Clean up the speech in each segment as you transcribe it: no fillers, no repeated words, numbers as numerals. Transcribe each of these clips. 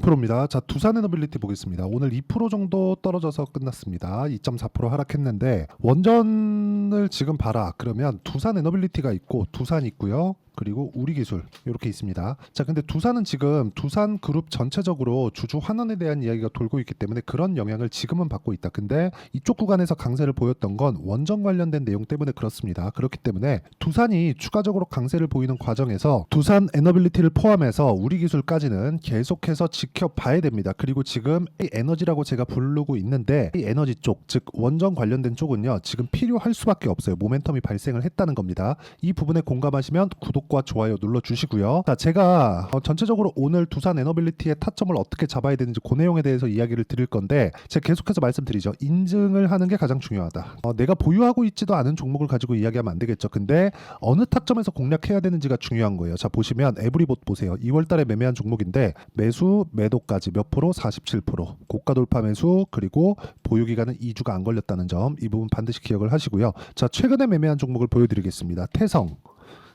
강프로입니다. 자, 두산 에너빌리티 보겠습니다. 오늘 2% 정도 떨어져서 끝났습니다. 2.4% 하락했는데 원전을 지금 봐라. 그러면 두산 에너빌리티가 있고 두산 있고요. 그리고 우리기술 이렇게 있습니다. 자, 근데 두산은 지금 두산 그룹 전체적으로 주주 환원에 대한 이야기가 돌고 있기 때문에 그런 영향을 지금은 받고 있다. 근데 이쪽 구간에서 강세를 보였던 건 원전 관련된 내용 때문에 그렇습니다. 그렇기 때문에 두산이 추가적으로 강세를 보이는 과정에서 두산 에너빌리티를 포함해서 우리기술까지는 계속해서 지켜봐야 됩니다. 그리고 지금 이 에너지라고 제가 부르고 있는데 이 에너지 쪽, 즉 원전 관련된 쪽은요, 지금 필요할 수밖에 없어요. 모멘텀이 발생을 했다는 겁니다. 이 부분에 공감하시면 구독과 좋아요 눌러주시고요. 자, 제가 전체적으로 오늘 두산 에너빌리티의 타점을 어떻게 잡아야 되는지 그 내용에 대해서 이야기를 드릴 건데, 제가 계속해서 말씀드리죠. 인증을 하는 게 가장 중요하다. 내가 보유하고 있지도 않은 종목을 가지고 이야기하면 안 되겠죠. 근데 어느 타점에서 공략해야 되는지가 중요한 거예요. 자, 보시면 에브리봇 보세요. 2월 달에 매매한 종목인데 매수 매도까지 몇 프로? 47%. 고가 돌파 매수, 그리고 보유 기간은 2주가 안 걸렸다는 점, 이 부분 반드시 기억을 하시고요. 자, 최근에 매매한 종목을 보여드리겠습니다. 태성.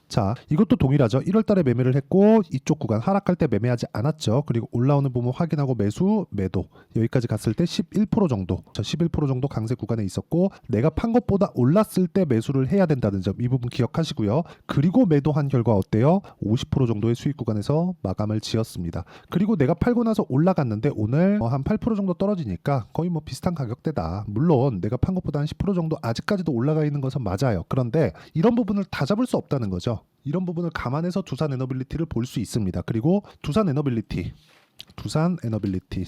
자, 이것도 동일하죠. 1월 달에 매매를 했고 이쪽 구간 하락할 때 매매하지 않았죠. 그리고 올라오는 부분 확인하고 매수, 매도. 여기까지 갔을 때 11% 정도. 저 11% 정도 강세 구간에 있었고 내가 판 것보다 올랐을 때 매수를 해야 된다는 점, 이 부분 기억하시고요. 그리고 매도한 결과 어때요? 50% 정도의 수익 구간에서 마감을 지었습니다. 그리고 내가 팔고 나서 올라갔는데 오늘 한 8% 정도 떨어지니까 거의 뭐 비슷한 가격대다. 물론 내가 판 것보다 한 10% 정도 아직까지도 올라가 있는 것은 맞아요. 그런데 이런 부분을 다 잡을 수 없다는 거죠. 이런 부분을 감안해서 두산 에너빌리티를 볼 수 있습니다. 그리고 두산 에너빌리티,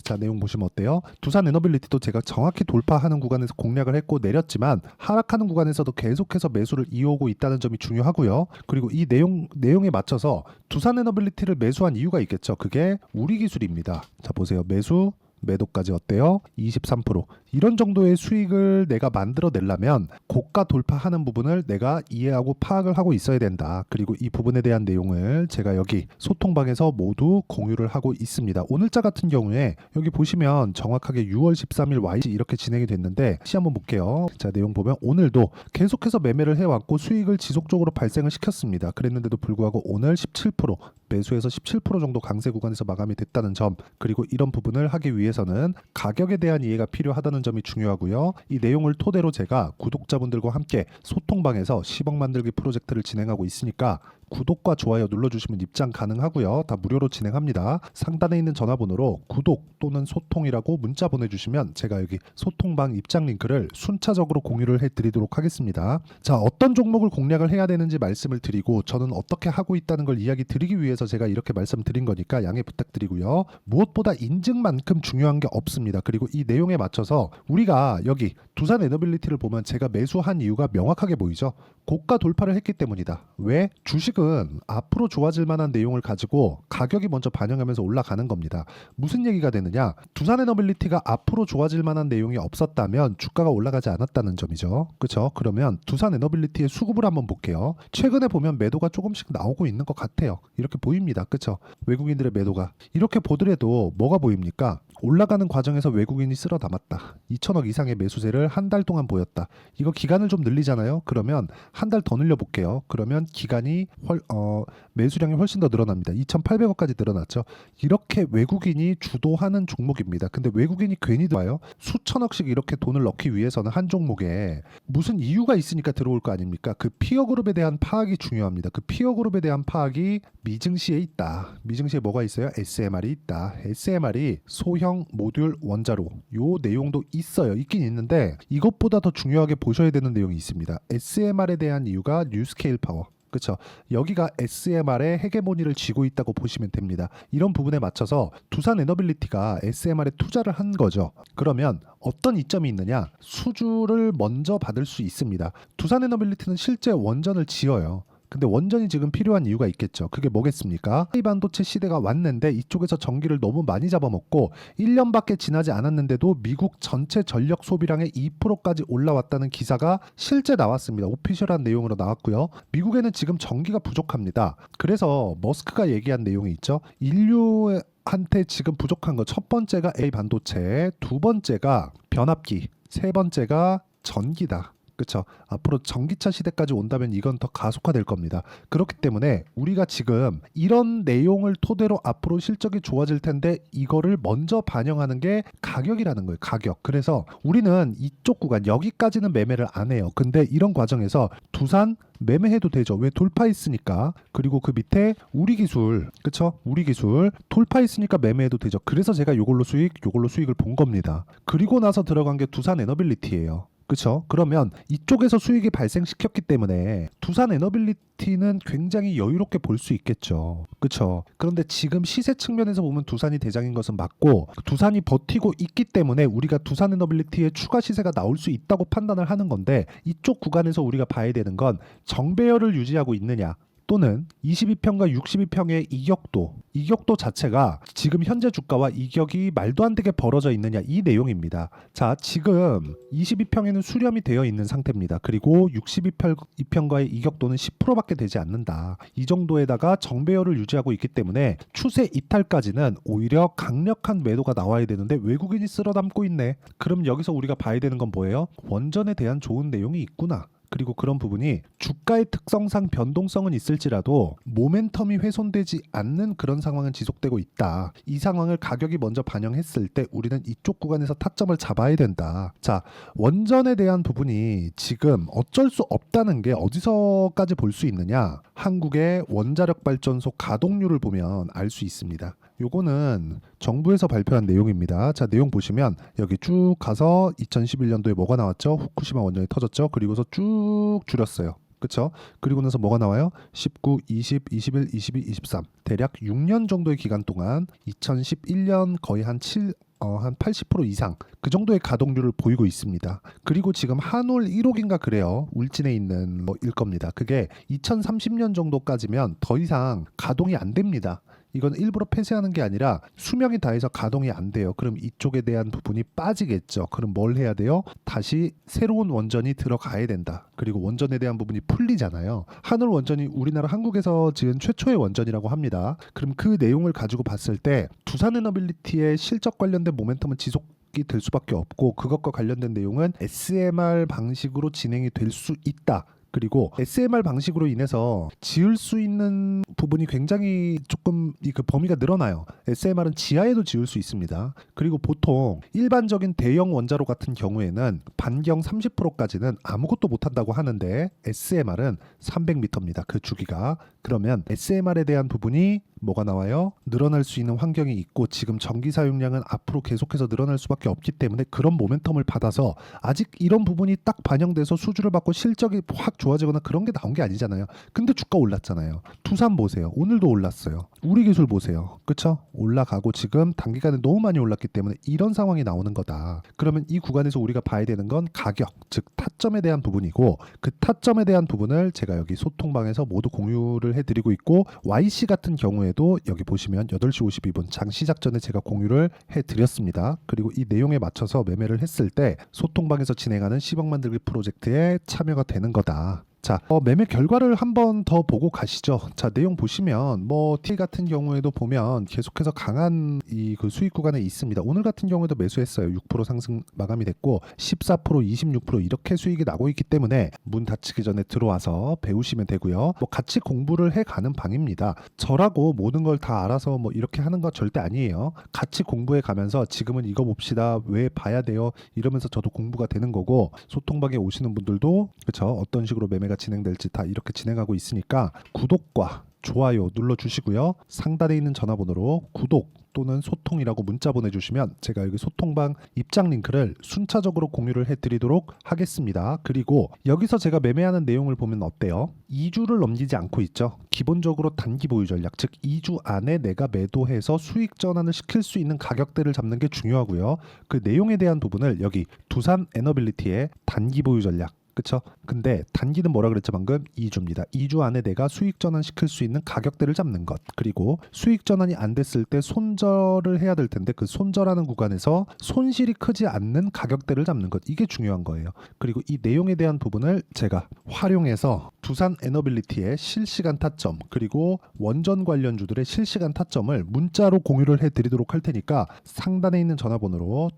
자, 내용 보시면 어때요? 두산 에너빌리티도 제가 정확히 돌파하는 구간에서 공략을 했고 내렸지만 하락하는 구간에서도 계속해서 매수를 이어오고 있다는 점이 중요하고요. 그리고 이 내용에 맞춰서 두산 에너빌리티를 매수한 이유가 있겠죠. 그게 우리기술입니다. 자, 보세요. 매수 매도까지 어때요? 23%. 이런 정도의 수익을 내가 만들어내려면 고가 돌파하는 부분을 내가 이해하고 파악을 하고 있어야 된다. 그리고 이 부분에 대한 내용을 제가 여기 소통방에서 모두 공유를 하고 있습니다. 오늘자 같은 경우에 여기 보시면 정확하게 6월 13일 YG 이렇게 진행이 됐는데 다시 한번 볼게요. 자, 내용 보면 오늘도 계속해서 매매를 해왔고 수익을 지속적으로 발생을 시켰습니다. 그랬는데도 불구하고 오늘 17%, 매수해서 17% 정도 강세 구간에서 마감이 됐다는 점, 그리고 이런 부분을 하기 위해서는 가격에 대한 이해가 필요하다는 점이 중요하고요. 이 내용을 토대로 제가 구독자분들과 함께 소통방에서 10억 만들기 프로젝트를 진행하고 있으니까 구독과 좋아요 눌러주시면 입장 가능하고요. 다 무료로 진행합니다. 상단에 있는 전화번호로 구독 또는 소통이라고 문자 보내주시면 제가 여기 소통방 입장 링크를 순차적으로 공유를 해드리도록 하겠습니다. 자, 어떤 종목을 공략을 해야 되는지 말씀을 드리고 저는 어떻게 하고 있다는 걸 이야기 드리기 위해서 제가 이렇게 말씀드린 거니까 양해 부탁드리고요. 무엇보다 인증만큼 중요한 게 없습니다. 그리고 이 내용에 맞춰서 우리가 여기 두산 에너빌리티를 보면 제가 매수한 이유가 명확하게 보이죠. 고가 돌파를 했기 때문이다. 왜? 주식은 앞으로 좋아질 만한 내용을 가지고 가격이 먼저 반영하면서 올라가는 겁니다. 무슨 얘기가 되느냐? 두산 에너빌리티가 앞으로 좋아질 만한 내용이 없었다면 주가가 올라가지 않았다는 점이죠. 그렇죠? 그러면 두산 에너빌리티의 수급을 한번 볼게요. 최근에 보면 매도가 조금씩 나오고 있는 것 같아요. 이렇게 보입니다. 그렇죠? 외국인들의 매도가. 이렇게 보더라도 뭐가 보입니까? 올라가는 과정에서 외국인이 쓸어 담았다. 2천억 이상의 매수세를 한 달 동안 보였다. 이거 기간을 좀 늘리잖아요. 그러면 한 달 더 늘려볼게요. 그러면 기간이 매수량이 훨씬 더 늘어납니다. 2,800억까지 늘어났죠. 이렇게 외국인이 주도하는 종목입니다. 근데 외국인이 괜히 들어와요. 수천억씩 이렇게 돈을 넣기 위해서는 한 종목에 무슨 이유가 있으니까 들어올 거 아닙니까? 그 피어그룹에 대한 파악이 중요합니다. 그 피어그룹에 대한 파악이 미증시에 있다. 미증시에 뭐가 있어요? SMR이 있다. SMR이 소형 모듈 원자로, 요 내용도 있어요. 있긴 있는데 이것보다 더 중요하게 보셔야 되는 내용이 있습니다. SMR에 대한 이유가 뉴스케일 파워. 그렇죠. 여기가 SMR의 헤게모니를 쥐고 있다고 보시면 됩니다. 이런 부분에 맞춰서 두산 에너빌리티가 SMR에 투자를 한 거죠. 그러면 어떤 이점이 있느냐? 수주를 먼저 받을 수 있습니다. 두산 에너빌리티는 실제 원전을 지어요. 근데 원전이 지금 필요한 이유가 있겠죠. 그게 뭐겠습니까? AI 반도체 시대가 왔는데 이쪽에서 전기를 너무 많이 잡아먹고 1년밖에 지나지 않았는데도 미국 전체 전력 소비량의 2%까지 올라왔다는 기사가 실제 나왔습니다. 오피셜한 내용으로 나왔고요. 미국에는 지금 전기가 부족합니다. 그래서 머스크가 얘기한 내용이 있죠. 인류한테 지금 부족한 거 첫 번째가 AI 반도체, 두 번째가 변압기, 세 번째가 전기다. 그쵸? 앞으로 전기차 시대까지 온다면 이건 더 가속화될 겁니다. 그렇기 때문에 우리가 지금 이런 내용을 토대로 앞으로 실적이 좋아질 텐데 이거를 먼저 반영하는 게 가격이라는 거예요. 가격. 그래서 우리는 이쪽 구간 여기까지는 매매를 안 해요. 근데 이런 과정에서 두산 매매해도 되죠. 왜? 돌파했으니까. 그리고 그 밑에 우리 기술, 그쵸? 우리 기술 돌파했으니까 매매해도 되죠. 그래서 제가 요걸로 수익을 본 겁니다. 그리고 나서 들어간 게 두산 에너빌리티예요. 그쵸? 그러면 이쪽에서 수익이 발생시켰기 때문에 두산 에너빌리티는 굉장히 여유롭게 볼 수 있겠죠. 그쵸? 그런데 지금 시세 측면에서 보면 두산이 대장인 것은 맞고 두산이 버티고 있기 때문에 우리가 두산 에너빌리티의 추가 시세가 나올 수 있다고 판단을 하는 건데 이쪽 구간에서 우리가 봐야 되는 건 정배열을 유지하고 있느냐 또는 22평과 62평의 이격도 자체가 지금 현재 주가와 이격이 말도 안 되게 벌어져 있느냐 이 내용입니다. 자, 지금 22평에는 수렴이 되어 있는 상태입니다. 그리고 62평과의 이격도는 10%밖에 되지 않는다. 이 정도에다가 정배열을 유지하고 있기 때문에 추세 이탈까지는 오히려 강력한 매도가 나와야 되는데 외국인이 쓸어 담고 있네. 그럼 여기서 우리가 봐야 되는 건 뭐예요? 원전에 대한 좋은 내용이 있구나. 그리고 그런 부분이 주가의 특성상 변동성은 있을지라도 모멘텀이 훼손되지 않는 그런 상황은 지속되고 있다. 이 상황을 가격이 먼저 반영했을 때 우리는 이쪽 구간에서 타점을 잡아야 된다. 자, 원전에 대한 부분이 지금 어쩔 수 없다는 게 어디서까지 볼 수 있느냐? 한국의 원자력 발전소 가동률을 보면 알 수 있습니다. 요거는 정부에서 발표한 내용입니다. 자, 내용 보시면 여기 쭉 가서 2011년도에 뭐가 나왔죠? 후쿠시마 원전이 터졌죠. 그리고서 쭉 줄였어요. 그쵸? 그리고 나서 뭐가 나와요? 19, 20, 21, 22, 23 대략 6년 정도의 기간 동안 2011년 거의 한 80% 이상 그 정도의 가동률을 보이고 있습니다. 그리고 지금 한올 1호기인가 그래요. 울진에 있는 일 겁니다. 그게 2030년 정도까지면 더 이상 가동이 안 됩니다. 이건 일부러 폐쇄하는 게 아니라 수명이 다해서 가동이 안 돼요. 그럼 이쪽에 대한 부분이 빠지겠죠. 그럼 뭘 해야 돼요? 다시 새로운 원전이 들어가야 된다. 그리고 원전에 대한 부분이 풀리잖아요. 한울 원전이 우리나라 한국에서 지은 최초의 원전이라고 합니다. 그럼 그 내용을 가지고 봤을 때 두산에너빌리티의 실적 관련된 모멘텀은 지속이 될 수밖에 없고 그것과 관련된 내용은 SMR 방식으로 진행이 될 수 있다. 그리고 SMR 방식으로 인해서 지을 수 있는 부분이 굉장히 조금 그 범위가 늘어나요. SMR은 지하에도 지을 수 있습니다. 그리고 보통 일반적인 대형 원자로 같은 경우에는 반경 30%까지는 아무것도 못한다고 하는데 SMR은 300m입니다. 그 주기가. 그러면 SMR에 대한 부분이 뭐가 나와요? 늘어날 수 있는 환경이 있고 지금 전기 사용량은 앞으로 계속해서 늘어날 수밖에 없기 때문에 그런 모멘텀을 받아서 아직 이런 부분이 딱 반영돼서 수주를 받고 실적이 확 좋아지거나 그런 게 나온 게 아니잖아요. 근데 주가 올랐잖아요. 두산 보세요. 오늘도 올랐어요. 우리 기술 보세요. 그쵸? 올라가고 지금 단기간에 너무 많이 올랐기 때문에 이런 상황이 나오는 거다. 그러면 이 구간에서 우리가 봐야 되는 건 가격, 즉 타점에 대한 부분이고 그 타점에 대한 부분을 제가 여기 소통방에서 모두 공유를 해드리고 있고 YC 같은 경우에도 여기 보시면 8시 52분 장 시작 전에 제가 공유를 해드렸습니다. 그리고 이 내용에 맞춰서 매매를 했을 때 소통방에서 진행하는 10억 만들기 프로젝트에 참여가 되는 거다. 자, 매매 결과를 한번 더 보고 가시죠. 자, 내용 보시면 T 같은 경우에도 보면 계속해서 강한 이 그 수익 구간에 있습니다. 오늘 같은 경우에도 매수했어요. 6% 상승 마감이 됐고 14%, 26% 이렇게 수익이 나고 있기 때문에 문 닫히기 전에 들어와서 배우시면 되고요. 같이 공부를 해가는 방입니다. 저라고 모든 걸 다 알아서 이렇게 하는 거 절대 아니에요. 같이 공부해 가면서 지금은 이거 봅시다. 왜 봐야 돼요? 이러면서 저도 공부가 되는 거고 소통방에 오시는 분들도 그렇죠. 어떤 식으로 매매가 진행될지 다 이렇게 진행하고 있으니까 구독과 좋아요 눌러주시고요. 상단에 있는 전화번호로 구독 또는 소통이라고 문자 보내주시면 제가 여기 소통방 입장 링크를 순차적으로 공유를 해드리도록 하겠습니다. 그리고 여기서 제가 매매하는 내용을 보면 어때요? 2주를 넘기지 않고 있죠. 기본적으로 단기 보유 전략, 즉 2주 안에 내가 매도해서 수익 전환을 시킬 수 있는 가격대를 잡는 게 중요하고요. 그 내용에 대한 부분을 여기 두산 에너빌리티의 단기 보유 전략 그쵸? 근데 단기는 뭐라 그랬죠 방금? 2주입니다. 2주 안에 내가 수익 전환 시킬 수 있는 가격대를 잡는 것. 그리고 수익 전환이 안 됐을 때 손절을 해야 될 텐데 그 손절하는 구간에서 손실이 크지 않는 가격대를 잡는 것. 이게 중요한 거예요. 그리고 이 내용에 대한 부분을 제가 활용해서 두산 에너빌리티의 실시간 타점 그리고 원전 관련주들의 실시간 타점을 문자로 공유를 해드리도록 할 테니까 상단에 있는 전화번호로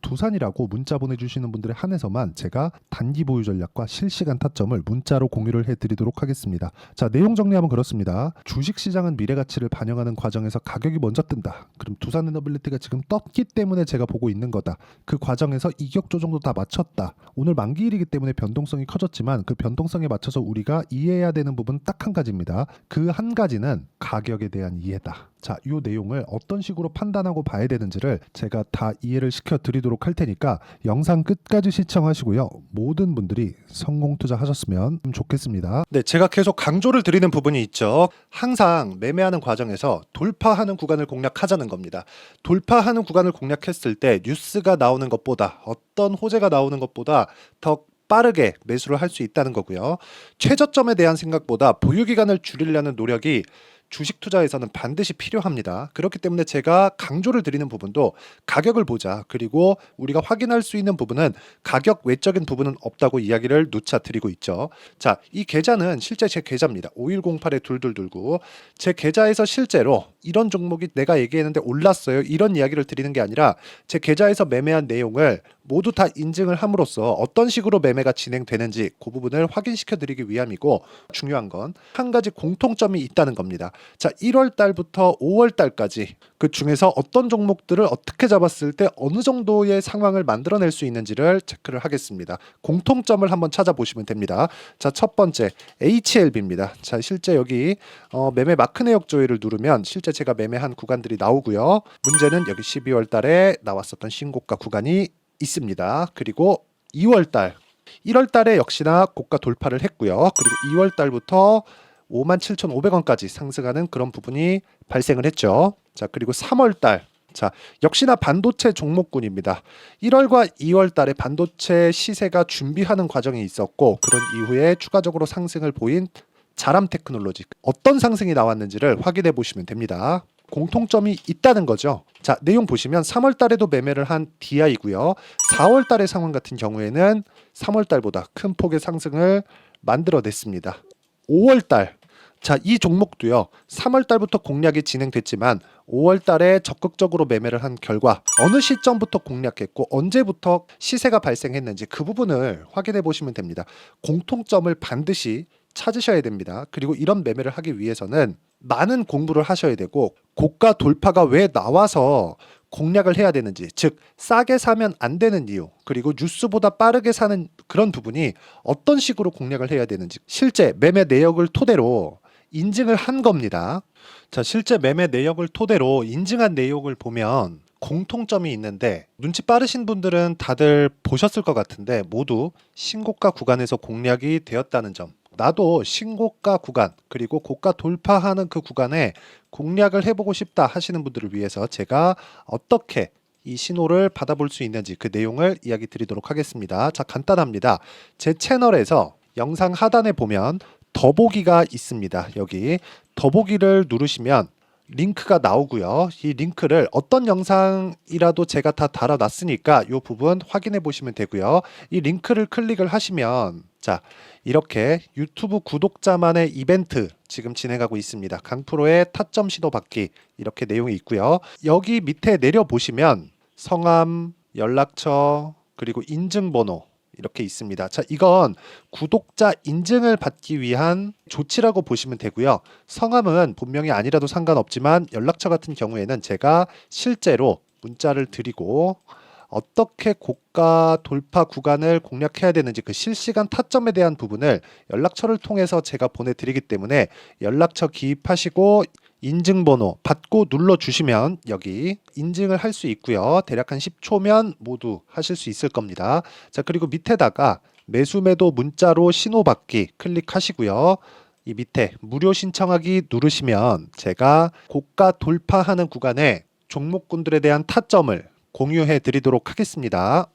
두산이라고 문자 보내주시는 분들에 한해서만 제가 단기 보유 전략과 실시간 타점을 문자로 공유를 해드리도록 하겠습니다. 자, 내용 정리하면 그렇습니다. 주식시장은 미래가치를 반영하는 과정에서 가격이 먼저 뜬다. 그럼 두산에너빌리티가 지금 떴기 때문에 제가 보고 있는 거다. 그 과정에서 이격 조정도 다 맞췄다. 오늘 만기일이기 때문에 변동성이 커졌지만 그 변동성에 맞춰서 우리가 이해해야 되는 부분 딱 한 가지입니다. 그 한 가지는 가격에 대한 이해다. 자, 이 내용을 어떤 식으로 판단하고 봐야 되는지를 제가 다 이해를 시켜드리도록 할 테니까 영상 끝까지 시청하시고요. 모든 분들이 성공 투자하셨으면 좋겠습니다. 네, 제가 계속 강조를 드리는 부분이 있죠. 항상 매매하는 과정에서 돌파하는 구간을 공략하자는 겁니다. 돌파하는 구간을 공략했을 때 뉴스가 나오는 것보다 어떤 호재가 나오는 것보다 더 빠르게 매수를 할 수 있다는 거고요. 최저점에 대한 생각보다 보유기간을 줄이려는 노력이 주식 투자에서는 반드시 필요합니다. 그렇기 때문에 제가 강조를 드리는 부분도 가격을 보자. 그리고 우리가 확인할 수 있는 부분은 가격 외적인 부분은 없다고 이야기를 누차 드리고 있죠. 자, 이 계좌는 실제 제 계좌입니다. 5108-2229. 제 계좌에서 실제로 이런 종목이 내가 얘기했는데 올랐어요. 이런 이야기를 드리는 게 아니라 제 계좌에서 매매한 내용을 모두 다 인증을 함으로써 어떤 식으로 매매가 진행되는지 그 부분을 확인시켜 드리기 위함이고, 중요한 건 한 가지 공통점이 있다는 겁니다. 자, 1월 달부터 5월 달까지 그 중에서 어떤 종목들을 어떻게 잡았을 때 어느 정도의 상황을 만들어낼 수 있는지를 체크를 하겠습니다. 공통점을 한번 찾아보시면 됩니다. 자, 첫 번째 HLB입니다. 자, 실제 여기 매매 마크 내역 조회를 누르면 실제 제가 매매한 구간들이 나오고요. 문제는 여기 12월 달에 나왔었던 신고가 구간이 있습니다. 그리고 2월 달, 1월 달에 역시나 고가 돌파를 했고요. 그리고 2월 달부터 57,500원까지 상승하는 그런 부분이 발생을 했죠. 자, 그리고 3월 달, 자, 역시나 반도체 종목군입니다. 1월과 2월 달에 반도체 시세가 준비하는 과정이 있었고, 그런 이후에 추가적으로 상승을 보인 자람 테크놀로지, 어떤 상승이 나왔는지를 확인해 보시면 됩니다. 공통점이 있다는 거죠. 자, 내용 보시면 3월 달에도 매매를 한 DI고요. 4월 달의 상황 같은 경우에는 3월 달보다 큰 폭의 상승을 만들어냈습니다. 5월 달, 자, 이 종목도요. 3월 달부터 공략이 진행됐지만 5월 달에 적극적으로 매매를 한 결과 어느 시점부터 공략했고 언제부터 시세가 발생했는지 그 부분을 확인해 보시면 됩니다. 공통점을 반드시 찾으셔야 됩니다. 그리고 이런 매매를 하기 위해서는 많은 공부를 하셔야 되고, 고가 돌파가 왜 나와서 공략을 해야 되는지, 즉 싸게 사면 안 되는 이유, 그리고 뉴스보다 빠르게 사는 그런 부분이 어떤 식으로 공략을 해야 되는지 실제 매매 내역을 토대로 인증을 한 겁니다. 자, 실제 매매 내역을 토대로 인증한 내용을 보면 공통점이 있는데, 눈치 빠르신 분들은 다들 보셨을 것 같은데 모두 신고가 구간에서 공략이 되었다는 점, 나도 신고가 구간 그리고 고가 돌파하는 그 구간에 공략을 해보고 싶다 하시는 분들을 위해서 제가 어떻게 이 신호를 받아볼 수 있는지 그 내용을 이야기 드리도록 하겠습니다. 자, 간단합니다. 제 채널에서 영상 하단에 보면 더보기가 있습니다. 여기 더보기를 누르시면 링크가 나오고요. 이 링크를 어떤 영상이라도 제가 다 달아놨으니까 이 부분 확인해 보시면 되고요. 이 링크를 클릭을 하시면, 자, 이렇게 유튜브 구독자만의 이벤트 지금 진행하고 있습니다. 강프로의 타점 신호 받기, 이렇게 내용이 있고요. 여기 밑에 내려보시면 성함, 연락처, 그리고 인증번호 이렇게 있습니다. 자, 이건 구독자 인증을 받기 위한 조치라고 보시면 되고요. 성함은 본명이 아니라도 상관없지만 연락처 같은 경우에는 제가 실제로 문자를 드리고 어떻게 고가 돌파 구간을 공략해야 되는지 그 실시간 타점에 대한 부분을 연락처를 통해서 제가 보내드리기 때문에 연락처 기입하시고 인증번호 받고 눌러주시면 여기 인증을 할 수 있고요. 대략 한 10초면 모두 하실 수 있을 겁니다. 자, 그리고 밑에다가 매수 매도 문자로 신호받기 클릭하시고요. 이 밑에 무료 신청하기 누르시면 제가 고가 돌파하는 구간에 종목군들에 대한 타점을 공유해 드리도록 하겠습니다.